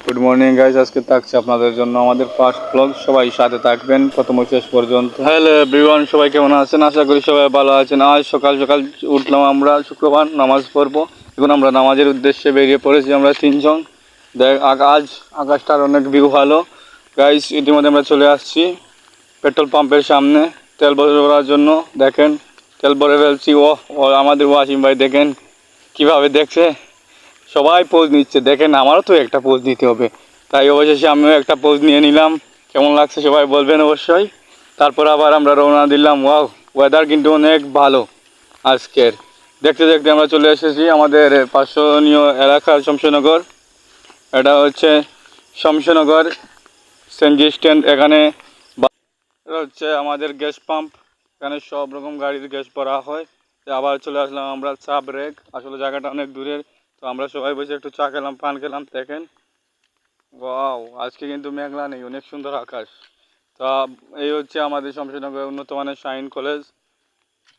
Good morning guys, আজকে থাকছে আপনাদের জন্য আমাদের ফার্স্ট ব্লগ। সবাই সাথে থাকবেন প্রথম শেষ পর্যন্ত। হ্যালো এভরিওয়ান, সবাই কেমন আছেন? আশা করি সবাই ভালো আছেন। আজ সকাল সকাল উঠলাম, আমরা শুক্রবার নামাজ পড়বো। এখন আমরা নামাজের উদ্দেশ্যে বেরিয়ে পড়েছি আমরা তিনজন। আজ আকাশটার অনেক ভিউ ভালো গাইজ। ইতিমধ্যে আমরা চলে আসছি পেট্রোল পাম্পের সামনে তেল ভরার জন্য। দেখেন তেল ভরে ফেলছি। ও আমাদের ওয়াসিম ভাই দেখেন কিভাবে দেখছে, সবাই পোজ নিচ্ছে। দেখেন আমারও তো একটা পোজ নিতে হবে, তাই অবশেষে আমিও একটা পোজ নিয়ে নিলাম। কেমন লাগছে সবাই বলবেন অবশ্যই। তারপর আবার আমরা রওনা দিলাম। ওয়াও, ওয়েদার কিন্তু অনেক ভালো আজকের। দেখতে দেখতে আমরা চলে এসেছি আমাদের পার্শ্বনীয় এলাকা শমশেরনগর। এটা হচ্ছে শমশেরনগর সেনজি স্ট্যান্ড। এখানে এটা হচ্ছে আমাদের গ্যাস পাম্প, এখানে সব রকম গাড়ির গ্যাস ভরা হয়। আবার চলে আসলাম আমরা চা ব্রেক। আসলে জায়গাটা অনেক দূরের, তো আমরা সবাই বসে একটু চা খেলাম, পান খেলাম। দেখেন ওয়াও, আজকে কিন্তু মেঘলা নেই, অনেক সুন্দর আকাশ। তা এই হচ্ছে আমাদের শমশেরনগরের উন্নত মানের শাইন কলেজ,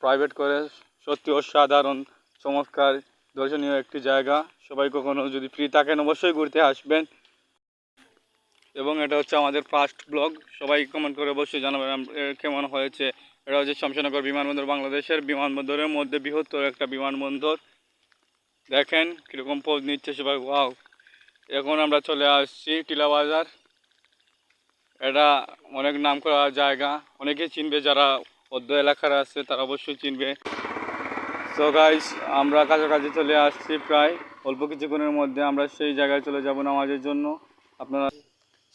প্রাইভেট কলেজ। সত্যি অসাধারণ, চমৎকার, দর্শনীয় একটি জায়গা। সবাই কখনো যদি ফ্রি থাকেন অবশ্যই ঘুরতে আসবেন। এবং এটা হচ্ছে আমাদের ফার্স্ট ব্লগ। সবাই কমেন্ট করে অবশ্যই জানাবেন কেমন হয়েছে। এটা হচ্ছে শমশেরনগর বিমানবন্দর, বাংলাদেশের বিমানবন্দরের মধ্যে বৃহত্তর একটা বিমানবন্দর। দেখেন কীরকম পোজ নিচ্ছে সবাই, ওয়াও। এখন আমরা চলে আসছি টিলা বাজার। এটা অনেক নাম করা জায়গা, অনেকেই চিনবে, যারা অর্ধ এলাকার আছে তারা অবশ্যই চিনবে। সো গাইস, আমরা কাছাকাছি চলে আসছি, প্রায় অল্প কিছুক্ষণের মধ্যে আমরা সেই জায়গায় চলে যাব নামাজের জন্য। আপনারা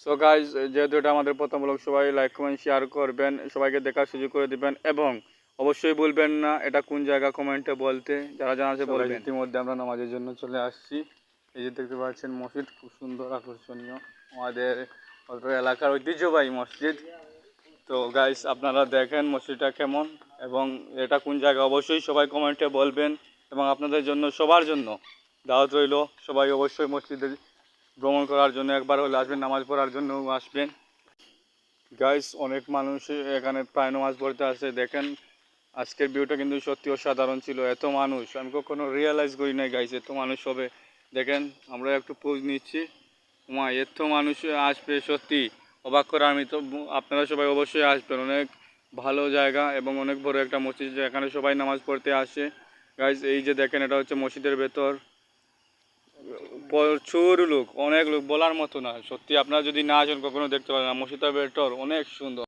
সো গাইস, যেহেতু এটা আমাদের প্রথম ব্লগ, সবাই লাইক কমেন্ট শেয়ার করবেন, সবাইকে দেখার সুযোগ করে দিবেন এবং অবশ্যই বলবেন না এটা কোন জায়গা, কমেন্টে বলতে। যারা জানাতে বলবেন। ইতিমধ্যে আমরা নামাজের জন্য চলে আসছি। এই যে দেখতে পাচ্ছেন মসজিদ, খুব সুন্দর আকর্ষণীয়, আমাদের এলাকার ঐতিহ্যবাহী মসজিদ। তো গাইস আপনারা দেখেন মসজিদটা কেমন এবং এটা কোন জায়গা, অবশ্যই সবাই কমেন্টে বলবেন। এবং আপনাদের জন্য, সবার জন্য দাওয়াত রইল। সবাই অবশ্যই মসজিদে ভ্রমণ করার জন্য একবার হলে আসবেন, নামাজ পড়ার জন্য আসবেন। গাইস অনেক মানুষ এখানে প্রায় নামাজ পড়তে আসে। দেখেন আজকের ভিউটা কিন্তু সত্যি অসাধারণ ছিল। এত মানুষ আমি কখনো রিয়েলাইজ করি নাই গাইস, এত মানুষ হবে। দেখেন আমরা একটু পোজ নিচ্ছি, এত মানুষ আসবে, সত্যি অবাক করে। আমি তো, আপনারা সবাই অবশ্যই আসবেন। অনেক ভালো জায়গা এবং অনেক বড় একটা মসজিদ, এখানে সবাই নামাজ পড়তে আসে গাইস। এই যে দেখেন এটা হচ্ছে মসজিদের ভেতর, প্রচুর লোক, অনেক লোক, বলার মতো না। সত্যি আপনারা যদি না আসেন কখনো দেখতে পারেন না, মসজিদের ভেতর অনেক সুন্দর।